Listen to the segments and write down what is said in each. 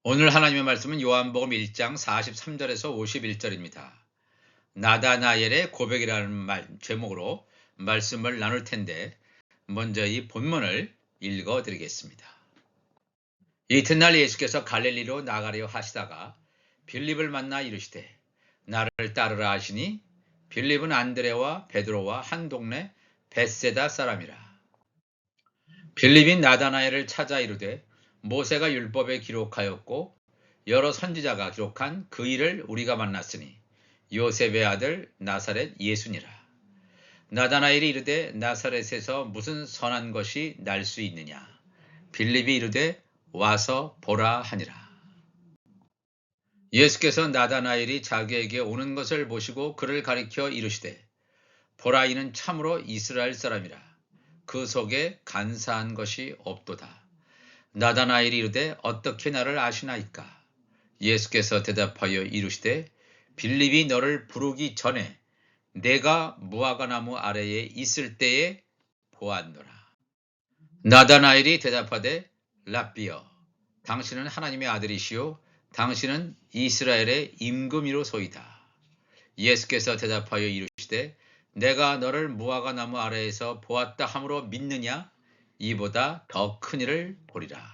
오늘 하나님의 말씀은 요한복음 1장 43절에서 51절입니다. 나다나엘의 고백이라는 제목으로 말씀을 나눌 텐데 먼저 이 본문을 읽어 드리겠습니다. 이튿날 예수께서 갈릴리로 나가려 하시다가 빌립을 만나 이르시되 나를 따르라 하시니 빌립은 안드레와 베드로와 한 동네 벳세다 사람이라. 빌립이 나다나엘을 찾아 이르되 모세가 율법에 기록하였고 여러 선지자가 기록한 그 일을 우리가 만났으니 요셉의 아들 나사렛 예수니라. 나다나엘이 이르되 나사렛에서 무슨 선한 것이 날 수 있느냐. 빌립이 이르되 와서 보라 하니라. 예수께서 나다나엘이 자기에게 오는 것을 보시고 그를 가리켜 이르시되 보라, 이는 참으로 이스라엘 사람이라. 그 속에 간사한 것이 없도다. 나다나엘이 이르되 어떻게 나를 아시나이까. 예수께서 대답하여 이르시되 빌립이 너를 부르기 전에 내가 무화과나무 아래에 있을 때에 보았노라. 나다나엘이 대답하되 랍비여, 당신은 하나님의 아들이시요 당신은 이스라엘의 임금이로소이다. 예수께서 대답하여 이르시되 내가 너를 무화과나무 아래에서 보았다 함으로 믿느냐. 이보다 더 큰 일을 보리라.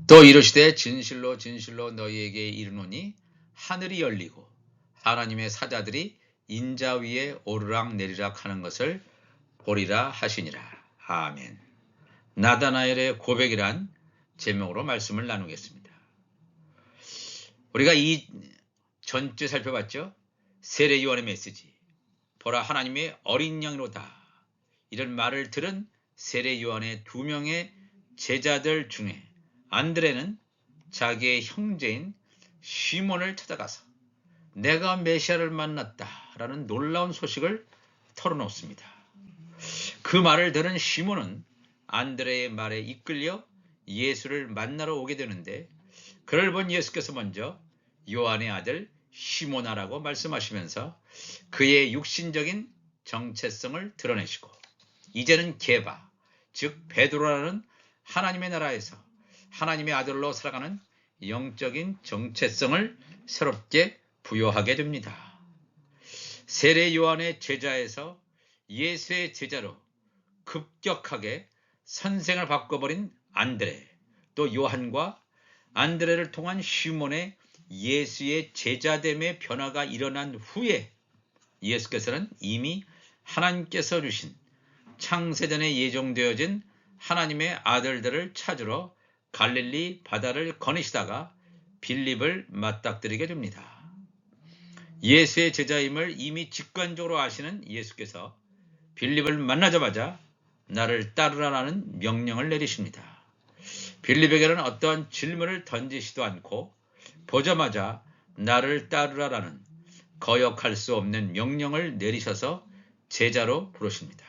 또 이르시되 진실로 진실로 너희에게 이르노니 하늘이 열리고 하나님의 사자들이 인자 위에 오르락 내리락 하는 것을 보리라 하시니라. 아멘. 나다나엘의 고백이란 제목으로 말씀을 나누겠습니다. 우리가 이 전주 살펴봤죠. 세례 요한의 메시지, 보라 하나님의 어린 양이로다, 이런 말을 들은 세례 요한의 2명의 제자들 중에 안드레는 자기의 형제인 시몬을 찾아가서 내가 메시아를 만났다라는 놀라운 소식을 털어놓습니다. 그 말을 들은 시몬은 안드레의 말에 이끌려 예수를 만나러 오게 되는데, 그를 본 예수께서 먼저 요한의 아들 시몬아라고 말씀하시면서 그의 육신적인 정체성을 드러내시고 이제는 게바, 즉 베드로라는 하나님의 나라에서 하나님의 아들로 살아가는 영적인 정체성을 새롭게 부여하게 됩니다. 세례 요한의 제자에서 예수의 제자로 급격하게 선생을 바꿔버린 안드레, 또 요한과 안드레를 통한 시몬의 예수의 제자됨의 변화가 일어난 후에 예수께서는 이미 하나님께서 주신 창세전에 예정되어진 하나님의 아들들을 찾으러 갈릴리 바다를 거니시다가 빌립을 맞닥뜨리게 됩니다. 예수의 제자임을 이미 직관적으로 아시는 예수께서 빌립을 만나자마자 나를 따르라는 명령을 내리십니다. 빌립에게는 어떠한 질문을 던지지도 않고 보자마자 나를 따르라는 거역할 수 없는 명령을 내리셔서 제자로 부르십니다.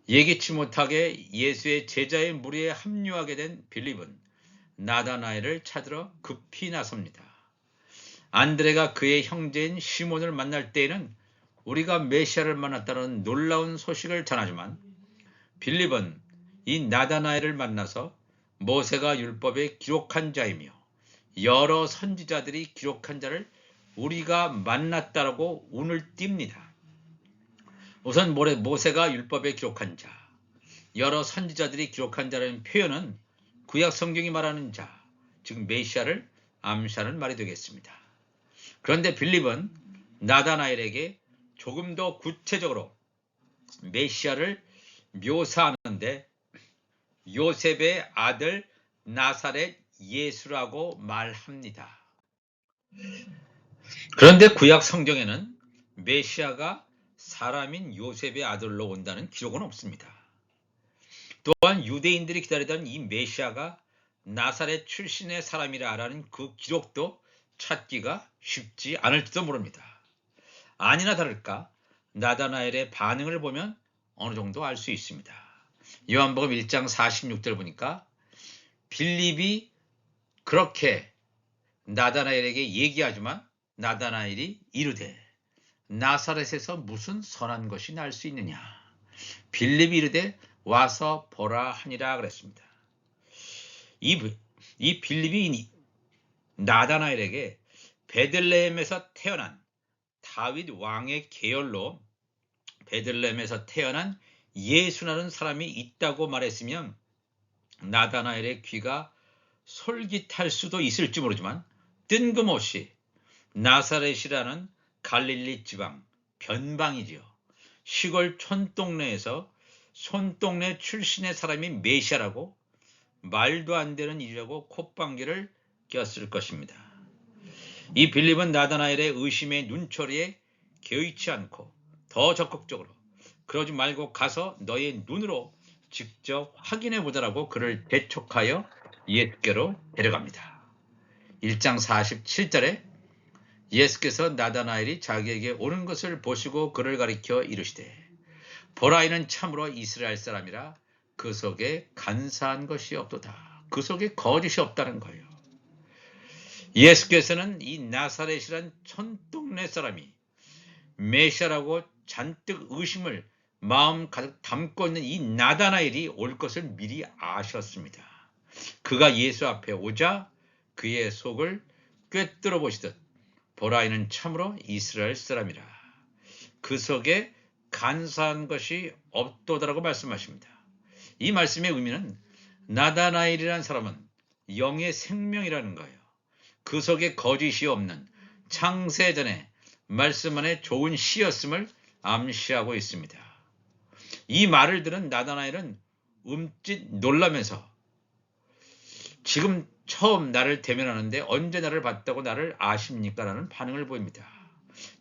예기치 못하게 예수의 제자의 무리에 합류하게 된 빌립은 나다나엘을 찾으러 급히 나섭니다. 안드레가 그의 형제인 시몬을 만날 때에는 우리가 메시아를 만났다는 놀라운 소식을 전하지만 빌립은 이 나다나엘을 만나서 모세가 율법에 기록한 자이며 여러 선지자들이 기록한 자를 우리가 만났다라고 운을 띱니다. 우선 모세가 율법에 기록한 자, 여러 선지자들이 기록한 자라는 표현은 구약 성경이 말하는 자, 즉 메시아를 암시하는 말이 되겠습니다. 그런데 빌립은 나다나엘에게 조금 더 구체적으로 메시아를 묘사하는데 요셉의 아들 나사렛 예수라고 말합니다. 그런데 구약 성경에는 메시아가 사람인 요셉의 아들로 온다는 기록은 없습니다. 또한 유대인들이 기다리던 이 메시아가 나사렛 출신의 사람이라는 그 기록도 찾기가 쉽지 않을지도 모릅니다. 아니나 다를까 나다나엘의 반응을 보면 어느 정도 알 수 있습니다. 요한복음 1장 46절 보니까 빌립이 그렇게 나다나엘에게 얘기하지만 나다나엘이 이르되 나사렛에서 무슨 선한 것이 날 수 있느냐. 빌립이 이르되 와서 보라 하니라 그랬습니다. 이 빌립이 나다나엘에게 베들레헴에서 태어난 다윗 왕의 계열로 베들레헴에서 태어난 예수라는 사람이 있다고 말했으면 나다나엘의 귀가 솔깃할 수도 있을지 모르지만 뜬금없이 나사렛이라는 갈릴리 지방 변방이지요. 시골 촌동네에서 손동네 출신의 사람이 메시아라고 말도 안 되는 일이라고 콧방귀를 꼈을 것입니다. 이 빌립은 나다나엘의 의심의 눈초리에 개의치 않고 더 적극적으로 그러지 말고 가서 너의 눈으로 직접 확인해 보자라고 그를 재촉하여 예수께로 데려갑니다. 1장 47절에 예수께서 나다나엘이 자기에게 오는 것을 보시고 그를 가리켜 이르시되 보라 이는 참으로 이스라엘 사람이라 그 속에 간사한 것이 없도다. 그 속에 거짓이 없다는 거예요. 예수께서는 이 나사렛이란 촌동네 사람이 메시아라고 잔뜩 의심을 마음 가득 담고 있는 이 나다나엘이 올 것을 미리 아셨습니다. 그가 예수 앞에 오자 그의 속을 꿰뚫어 보시듯 보라 이는 참으로 이스라엘 사람이라 그 속에 간사한 것이 없도다라고 말씀하십니다. 이 말씀의 의미는 나다나엘이라는 사람은 영의 생명이라는 거예요. 그 속에 거짓이 없는 창세전에 말씀 안에 좋은 씨였음을 암시하고 있습니다. 이 말을 들은 나다나엘은 움찔 놀라면서 지금 처음 나를 대면하는데 언제 나를 봤다고 나를 아십니까? 라는 반응을 보입니다.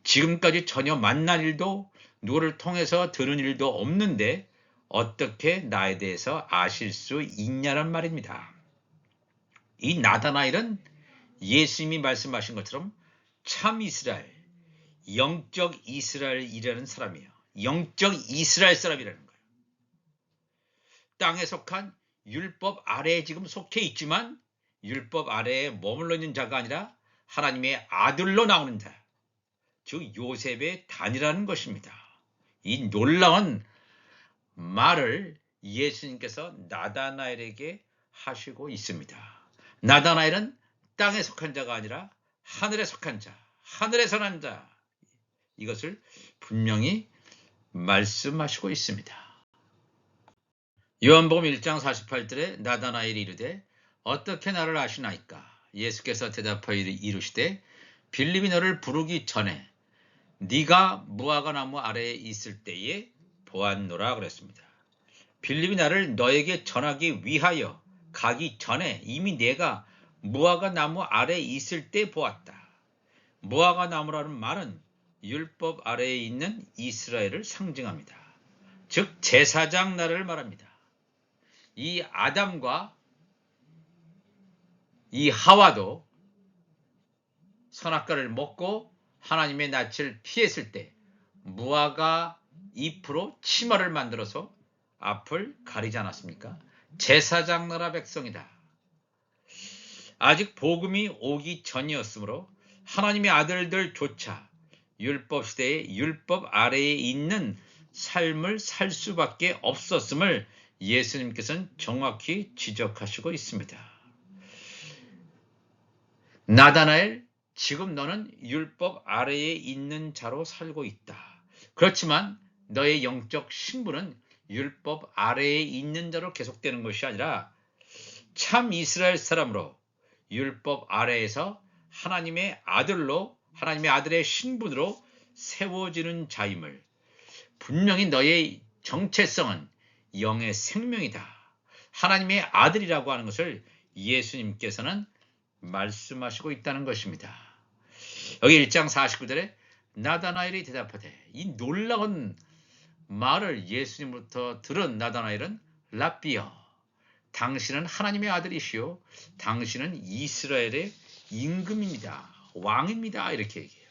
지금까지 전혀 만난 일도 누구를 통해서 들은 일도 없는데 어떻게 나에 대해서 아실 수 있냐란 말입니다. 이 나다나엘은 예수님이 말씀하신 것처럼 참 이스라엘, 영적 이스라엘이라는 사람이에요. 영적 이스라엘 사람이라는 거예요. 땅에 속한 율법 아래에 지금 속해 있지만 율법 아래에 머물러 있는 자가 아니라 하나님의 아들로 나오는 자, 즉 요셉의 단이라는 것입니다. 이 놀라운 말을 예수님께서 나다나엘에게 하시고 있습니다. 나다나엘은 땅에 속한 자가 아니라 하늘에 속한 자, 하늘에서 난 자, 이것을 분명히 말씀하시고 있습니다. 요한복음 1장 48절에 나다나엘이 이르되 어떻게 나를 아시나이까? 예수께서 대답하여 이르시되 빌립이 너를 부르기 전에 네가 무화과 나무 아래에 있을 때에 보았노라 그랬습니다. 빌립이 나를 너에게 전하기 위하여 가기 전에 이미 내가 무화과 나무 아래에 있을 때 보았다. 무화과 나무라는 말은 율법 아래에 있는 이스라엘을 상징합니다. 즉 제사장 나라를 말합니다. 이 아담과 이 하와도 선악과를 먹고 하나님의 낯을 피했을 때 무화과 잎으로 치마를 만들어서 앞을 가리지 않았습니까? 제사장 나라 백성이다. 아직 복음이 오기 전이었으므로 하나님의 아들들조차 율법 시대에 율법 아래에 있는 삶을 살 수밖에 없었음을 예수님께서는 정확히 지적하시고 있습니다. 나다나엘, 지금 너는 율법 아래에 있는 자로 살고 있다. 그렇지만 너의 영적 신분은 율법 아래에 있는 자로 계속되는 것이 아니라 참 이스라엘 사람으로 율법 아래에서 하나님의 아들로 하나님의 아들의 신분으로 세워지는 자임을 분명히 너의 정체성은 영의 생명이다. 하나님의 아들이라고 하는 것을 예수님께서는 말씀하시고 있다는 것입니다. 여기 1장 49절에 나다나엘이 대답하되 이 놀라운 말을 예수님으로부터 들은 나다나엘은 랍비여 당신은 하나님의 아들이시요 당신은 이스라엘의 임금입니다. 왕입니다. 이렇게 얘기해요.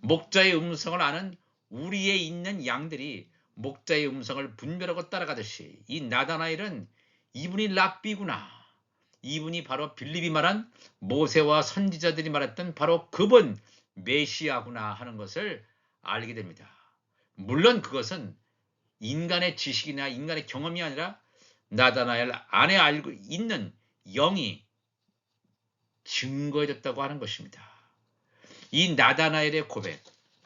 목자의 음성을 아는 우리에 있는 양들이 목자의 음성을 분별하고 따라가듯이 이 나다나엘은 이분이 랍비구나. 이분이 바로 빌립이 말한 모세와 선지자들이 말했던 바로 그분 메시아구나 하는 것을 알게 됩니다. 물론 그것은 인간의 지식이나 인간의 경험이 아니라 나다나엘 안에 알고 있는 영이 증거해줬다고 하는 것입니다. 이 나다나엘의 고백,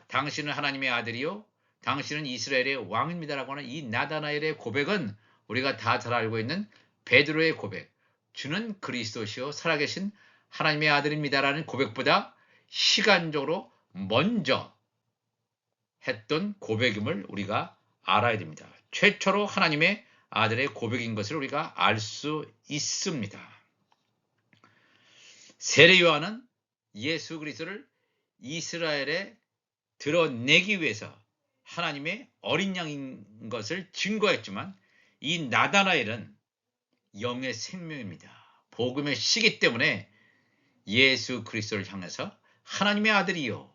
당신은 하나님의 아들이요 당신은 이스라엘의 왕입니다라고 하는 이 나다나엘의 고백은 우리가 다 잘 알고 있는 베드로의 고백, 주는 그리스도시요 살아계신 하나님의 아들입니다라는 고백보다 시간적으로 먼저 했던 고백임을 우리가 알아야 됩니다. 최초로 하나님의 아들의 고백인 것을 우리가 알 수 있습니다. 세례 요한은 예수 그리스도를 이스라엘에 드러내기 위해서 하나님의 어린 양인 것을 증거했지만 이 나다나엘은 영의 생명입니다. 복음의 시기 때문에 예수 그리스도를 향해서 하나님의 아들이요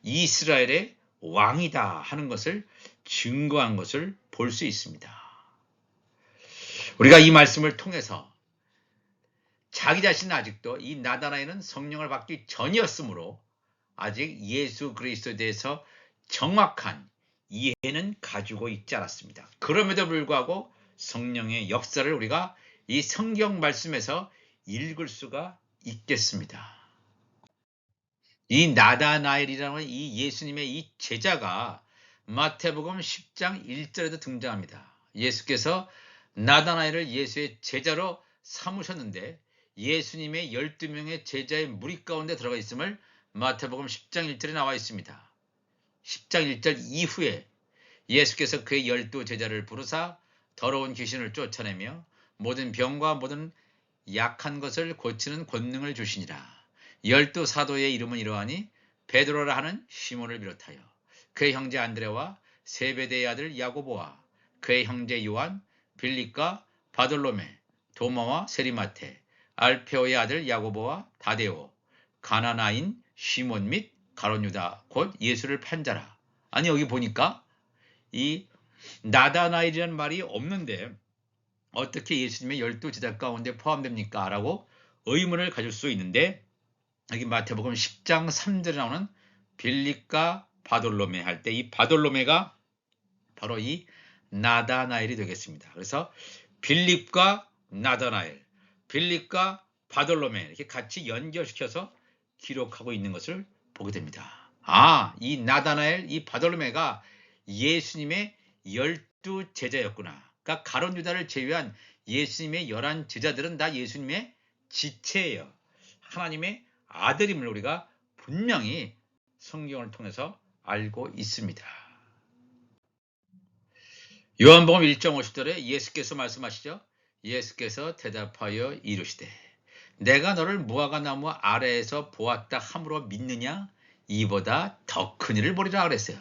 이스라엘의 왕이다 하는 것을 증거한 것을 볼 수 있습니다. 우리가 이 말씀을 통해서 자기 자신은 아직도 이 나다나엘은 성령을 받기 전이었으므로 아직 예수 그리스도에 대해서 정확한 이해는 가지고 있지 않았습니다. 그럼에도 불구하고 성령의 역사를 우리가 이 성경 말씀에서 읽을 수가 있겠습니다. 이 나다나엘이라는 이 예수님의 이 제자가 마태복음 10장 1절에도 등장합니다. 예수께서 나다나엘을 예수의 제자로 삼으셨는데 예수님의 12명의 제자의 무리 가운데 들어가 있음을 마태복음 10장 1절에 나와 있습니다. 10장 1절 이후에 예수께서 그의 12제자를 부르사 더러운 귀신을 쫓아내며 모든 병과 모든 약한 것을 고치는 권능을 주시니라. 12사도의 이름은 이러하니 베드로라 하는 시몬을 비롯하여 그의 형제 안드레와 세베대의 아들 야고보와 그의 형제 요한, 빌립과 바돌로메, 도마와 세리마테, 알페오의 아들 야고보와 다데오, 가나나인 시몬 및 가룟 유다 곧 예수를 판 자라. 아니 여기 보니까 이 나다나엘이라는 말이 없는데 어떻게 예수님의 12제자 가운데 포함됩니까? 라고 의문을 가질 수 있는데 여기 마태복음 10장 3절에 나오는 빌립과 바돌로메 할 때 이 바돌로메가 바로 이 나다나엘이 되겠습니다. 그래서 빌립과 나다나엘, 빌립과 바돌로메 이렇게 같이 연결시켜서 기록하고 있는 것을 보게 됩니다. 이 나다나엘, 이 바돌로메가 예수님의 12제자였구나. 그러니까 가룟 유다를 제외한 예수님의 11제자들은 다 예수님의 지체예요. 하나님의 아들임을 우리가 분명히 성경을 통해서 알고 있습니다. 요한복음 1장 50절에 예수께서 말씀하시죠. 예수께서 대답하여 이르시되 내가 너를 무화과나무 아래에서 보았다 함으로 믿느냐? 이보다 더 큰 일을 보리라 그랬어요.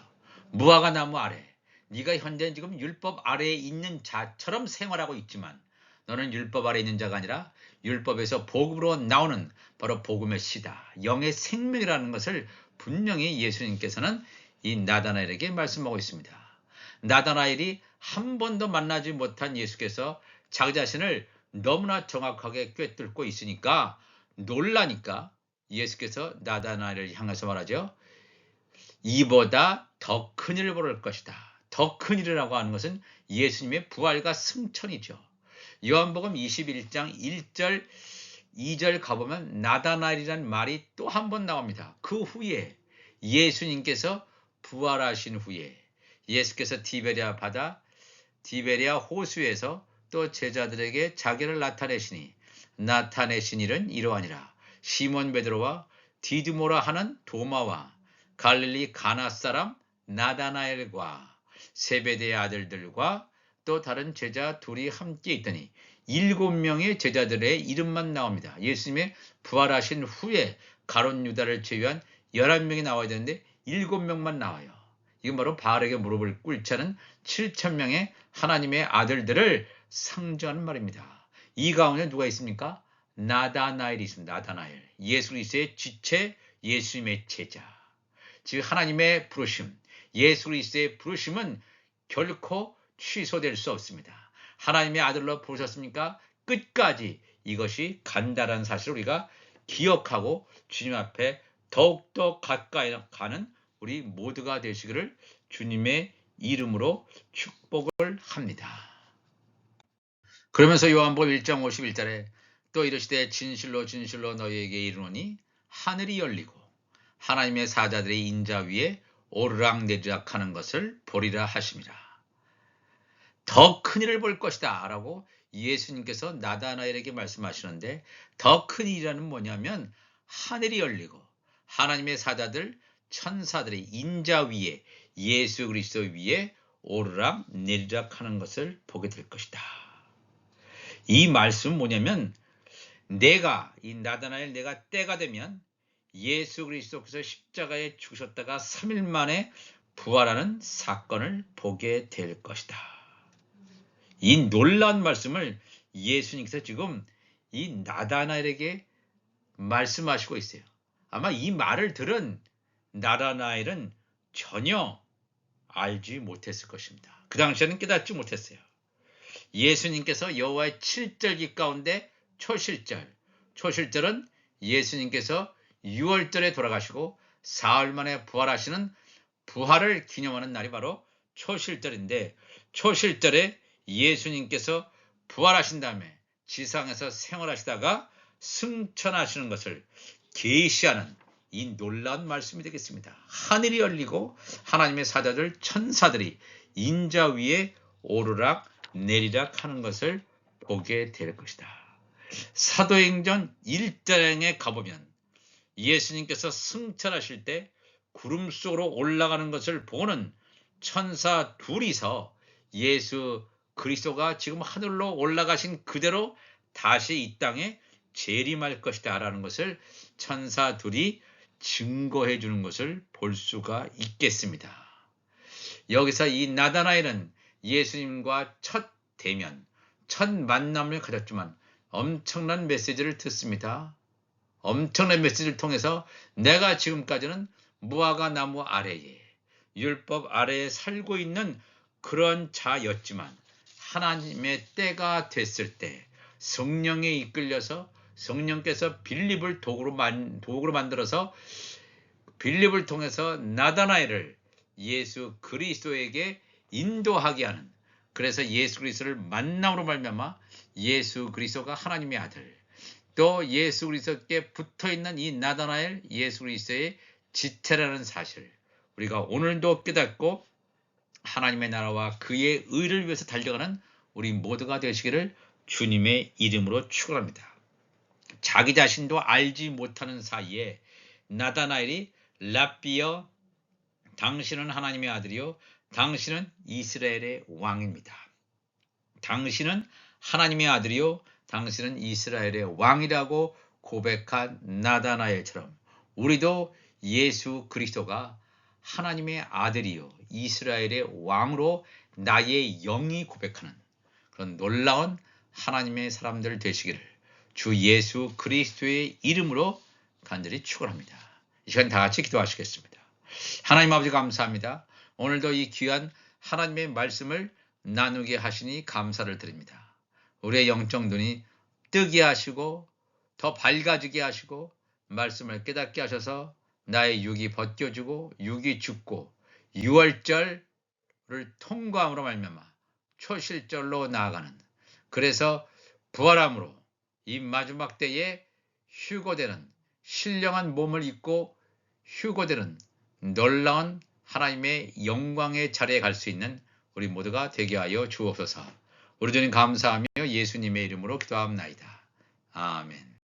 무화과나무 아래. 네가 현재 지금 율법 아래에 있는 자처럼 생활하고 있지만 너는 율법 아래에 있는 자가 아니라 율법에서 복음으로 나오는 바로 복음의 씨다. 영의 생명이라는 것을 분명히 예수님께서는 이 나다나엘에게 말씀하고 있습니다. 나다나엘이 한 번도 만나지 못한 예수께서 자기 자신을 너무나 정확하게 꿰뚫고 있으니까 놀라니까 예수께서 나다나엘을 향해서 말하죠. 이보다 더 큰 일을 보를 것이다. 더 큰 일이라고 하는 것은 예수님의 부활과 승천이죠. 요한복음 21장 1절 2절 가보면 나다나엘이라는 말이 또 한 번 나옵니다. 그 후에 예수님께서 부활하신 후에 예수께서 디베랴 바다, 디베랴 호수에서 또 제자들에게 자기를 나타내시니 나타내신 일은 이러하니라. 시몬 베드로와 디드모라 하는 도마와 갈릴리 가나 사람 나다나엘과 세베대의 아들들과 또 다른 제자 둘이 함께 있더니 7명의 제자들의 이름만 나옵니다. 예수님의 부활하신 후에 가룟 유다를 제외한 11명이 나와야 되는데 7명만 나와요. 이건 바로 바알에게 무릎을 꿇지 않은 7,000명의 하나님의 아들들을 상징하는 말입니다. 이 가운데 누가 있습니까? 나다나엘이 있습니다. 나다나엘. 예수 그리스도의 지체, 예수님의 제자. 즉 하나님의 부르심, 예수 그리스도의 부르심은 결코 취소될 수 없습니다. 하나님의 아들로 부르셨습니까? 끝까지 이것이 간다라는 사실을 우리가 기억하고 주님 앞에 더욱더 가까이 가는 우리 모두가 되시기를 주님의 이름으로 축복을 합니다. 그러면서 요한복음 1장 51절에 또 이르시되 진실로 진실로 너희에게 이르노니 하늘이 열리고 하나님의 사자들이 인자 위에 오르락내리락 하는 것을 보리라 하심이라. 더 큰 일을 볼 것이다 라고 예수님께서 나다나엘에게 말씀하시는데, 더 큰 일이라는 뭐냐면 하늘이 열리고 하나님의 사자들 천사들이 인자 위에 예수 그리스도 위에 오르락 내리락 하는 것을 보게 될 것이다. 이 말씀은 뭐냐면 이 나다나엘 내가 때가 되면 예수 그리스도께서 십자가에 죽으셨다가 3일 만에 부활하는 사건을 보게 될 것이다. 이 놀라운 말씀을 예수님께서 지금 이 나다나엘에게 말씀하시고 있어요. 아마 이 말을 들은 나다나엘은 전혀 알지 못했을 것입니다. 그 당시에는 깨닫지 못했어요. 예수님께서 여호와의 7절기 가운데 초실절은 예수님께서 6월절에 돌아가시고 사흘 만에 부활하시는 부활을 기념하는 날이 바로 초실절인데, 초실절에 예수님께서 부활하신 다음에 지상에서 생활하시다가 승천하시는 것을 계시하는 이 놀라운 말씀이 되겠습니다. 하늘이 열리고 하나님의 사자들 천사들이 인자 위에 오르락 내리락 하는 것을 보게 될 것이다. 사도행전 1장에 가보면 예수님께서 승천하실 때 구름 속으로 올라가는 것을 보는 천사 둘이서 예수 그리스도가 지금 하늘로 올라가신 그대로 다시 이 땅에 재림할 것이다 라는 것을 천사 둘이 증거해 주는 것을 볼 수가 있겠습니다. 여기서 이 나다나엘은 예수님과 첫 대면, 첫 만남을 가졌지만 엄청난 메시지를 듣습니다. 엄청난 메시지를 통해서 내가 지금까지는 무화과 나무 아래에, 율법 아래에 살고 있는 그런 자였지만 하나님의 때가 됐을 때 성령에 이끌려서 성령께서 빌립을 도구로 만들어서 빌립을 통해서 나다나엘을 예수 그리스도에게 인도하게 하는, 그래서 예수 그리스도를 만남으로 말미암아 예수 그리스도가 하나님의 아들, 또 예수 그리스도께 붙어있는 이 나다나엘 예수 그리스도의 지체라는 사실, 우리가 오늘도 깨닫고 하나님의 나라와 그의 의를 위해서 달려가는 우리 모두가 되시기를 주님의 이름으로 축원합니다. 자기 자신도 알지 못하는 사이에 나다나엘이 랍비여, 당신은 하나님의 아들이요 당신은 이스라엘의 왕입니다. 당신은 하나님의 아들이요 당신은 이스라엘의 왕이라고 고백한 나다나엘처럼 우리도 예수 그리스도가 하나님의 아들이요 이스라엘의 왕으로 나의 영이 고백하는 그런 놀라운 하나님의 사람들 되시기를 주 예수 그리스도의 이름으로 간절히 축원합니다. 이 시간 다 같이 기도하시겠습니다. 하나님 아버지 감사합니다. 오늘도 이 귀한 하나님의 말씀을 나누게 하시니 감사를 드립니다. 우리의 영적 눈이 뜨게 하시고 더 밝아지게 하시고 말씀을 깨닫게 하셔서 나의 육이 벗겨지고 육이 죽고 6월절을 통과함으로 말미암아 초실절로 나아가는, 그래서 부활함으로 이 마지막 때에 휴거되는 신령한 몸을 입고 휴거되는 놀라운 하나님의 영광의 자리에 갈 수 있는 우리 모두가 되게 하여 주옵소서. 우리 주님 감사하며 예수님의 이름으로 기도합나이다. 아멘.